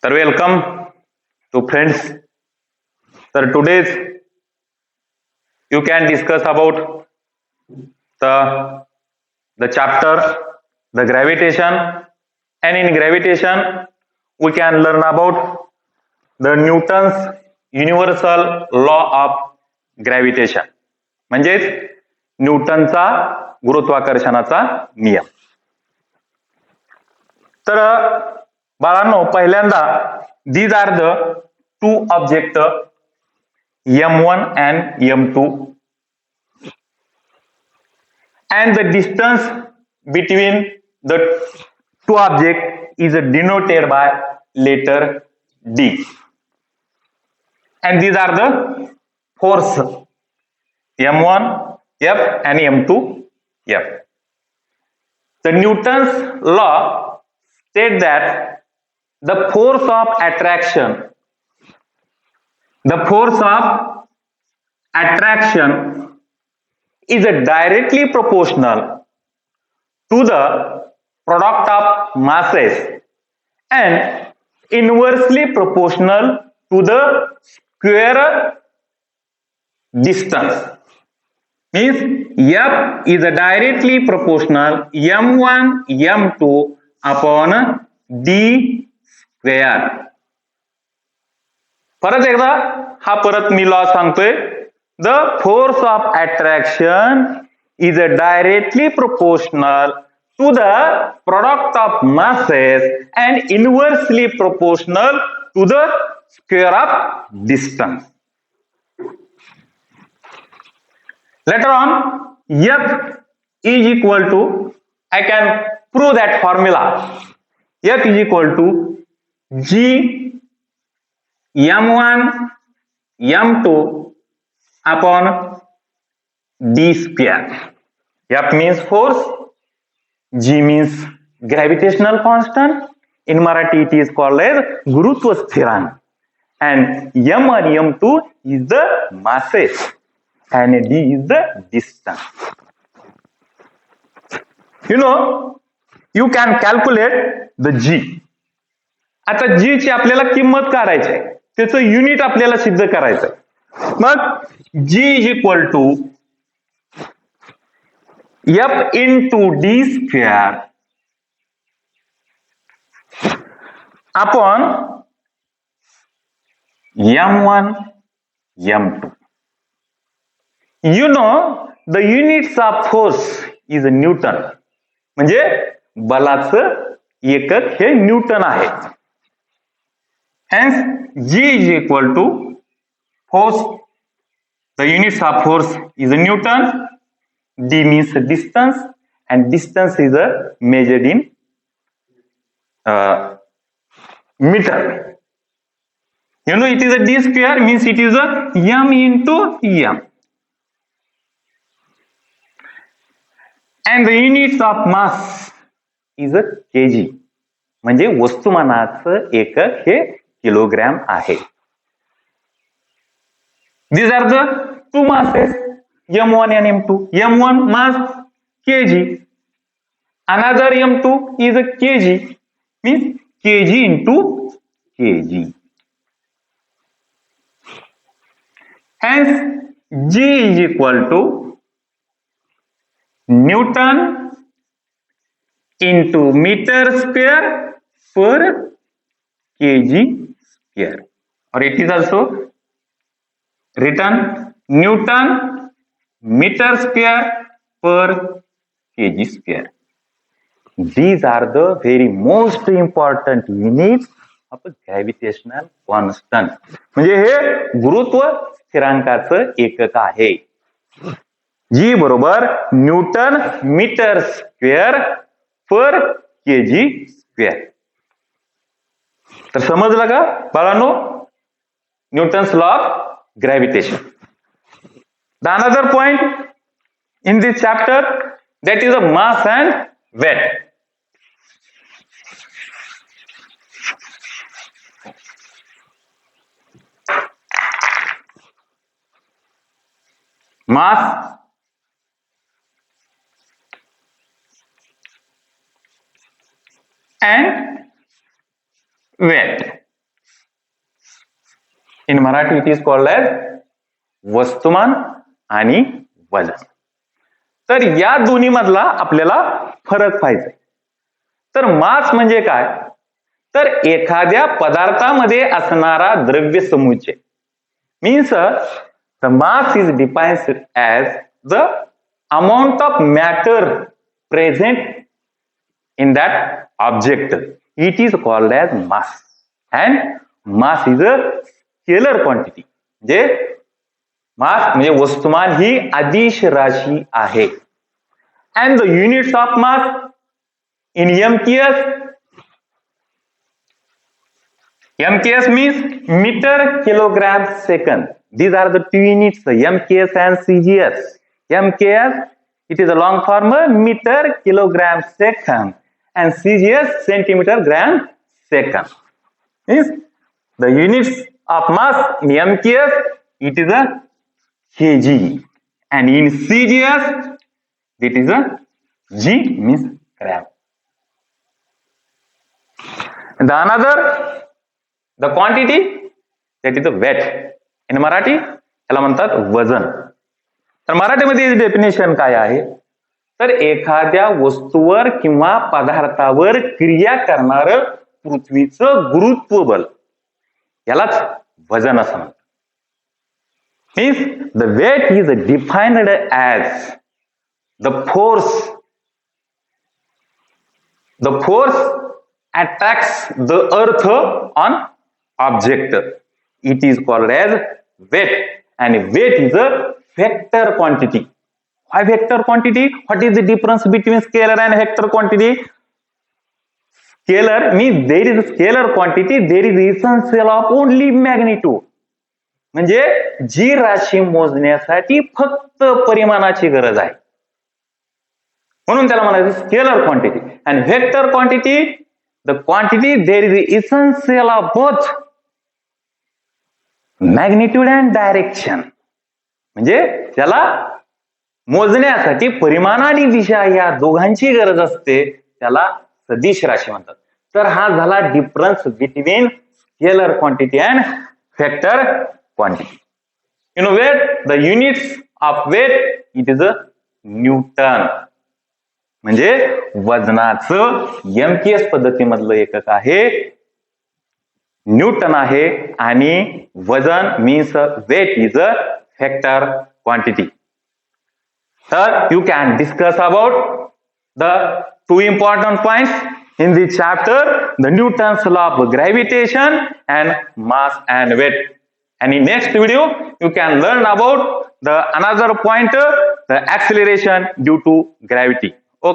तर welcome to friends. Sir, today's you can discuss about the chapter the gravitation, and in gravitation we can learn about the Newton's universal law of gravitation. म्हणजेच न्यूटनचा गुरुत्वाकर्षणाचा नियम. तर बाळांनो, पहिल्यांदा these are the two objects m1 and m2, and the distance between the two objects is denoted by letter d, and these are the force m1 F and m2 F. The Newton's law states that the force of attraction is directly proportional to the product of masses and inversely proportional to the square distance. Means F is directly proportional m1 m2 upon d square. परत एकदा हा परत मी law सांगतोय. The force of attraction is directly proportional to the product of masses and inversely proportional to the square of distance. Later on, F is equal to, I can prove that formula. F is equal to G m1 m2 upon d square. F means force, G means gravitational constant. In Marathi it is called as Gurutva Sthirang, and m1 m2 is the masses and d is the distance. You can calculate the G. आता G ची आपल्याला किंमत काढायची आहे, त्याचं unit आपल्याला सिद्ध करायचंय. मग G is equal to F into d square upon m1 m2. The units of force is newton. म्हणजे बलाचं एकक हे न्यूटन आहे. Hence, G is equal to force. The units of force is Newton. D means distance, and distance is measured in meter. It is a d square, means it is a m into m. And the units of mass is a kg. म्हणजे वस्तुमानाचं एकक हे kilogram आहे. These are the two masses, m1 and m2. m1 mass kg, another m2 is a kg, means kg into kg. Hence G is equal to Newton into meter square per kg square, or it is also written Newton meter square per kg square. These are the very most important units of gravitational constant. म्हणजे हे गुरुत्व स्थिरांकाचं एकक आहे. G बरोबर Newton metre square पर KG square. तर समजलं का बाळांनो? Newton's law of gravitation. The another point in this chapter, that is a mass and weight. Mass and weight. In Marathi it is called as वस्तुमान आणि वजन. तर या दोन्ही मधला आपल्याला फरक पाहिजे. तर मास म्हणजे काय, तर एखाद्या पदार्थामध्ये असणारा द्रव्य समुच्चय. Means the mass is defined as the amount of matter present in that object. It is called as mass. And mass is a scalar quantity. म्हणजे मास म्हणजे वस्तुमान ही अदिश राशी आहे. And the units of mass in MKS means meter kilogram second. These are the two units, MKS and CGS. MKS, it is a long form, meter kilogram second, and CGS centimeter gram second. Means the units of mass in MKS, it is a kg, and in CGS, it is a G means gram. And the another, the quantity, that is the weight. In Marathi त्याला म्हणतात वजन. तर मराठीमध्ये definition काय आहे, तर एखाद्या वस्तूवर किंवा पदार्थावर क्रिया करणार पृथ्वीचं गुरुत्व बल यालाच वजन असं म्हणतात. Means the weight is defined as the force attacks the earth on object. It is called as weight, and weight is a vector quantity. Why vector quantity? What is the difference between scalar and vector quantity? Scalar means there is a scalar quantity, there is essential of only magnitude. म्हणजे जी राशी मोजण्यासाठी फक्त परिमाणाची गरज आहे, म्हणून त्याला म्हणायचं scalar quantity. And vector quantity, the quantity there is essential of both magnitude and direction. म्हणजे त्याला मोजण्यासाठी परिमाण आणि दिशा या दोघांची गरज असते, त्याला सदिश राशी म्हणतात. तर हा झाला difference between scalar quantity and vector quantity. You know weight, the units of weight it is a newton. म्हणजे वजनाचं MKS पद्धतीमधलं एकक आहे न्यूटन आहे, आणि वजन means weight is a vector quantity. तर you can discuss about the two important points in this chapter, the Newton's law of gravitation and mass and weight. And in next video you can learn about the another point, the acceleration due to gravity.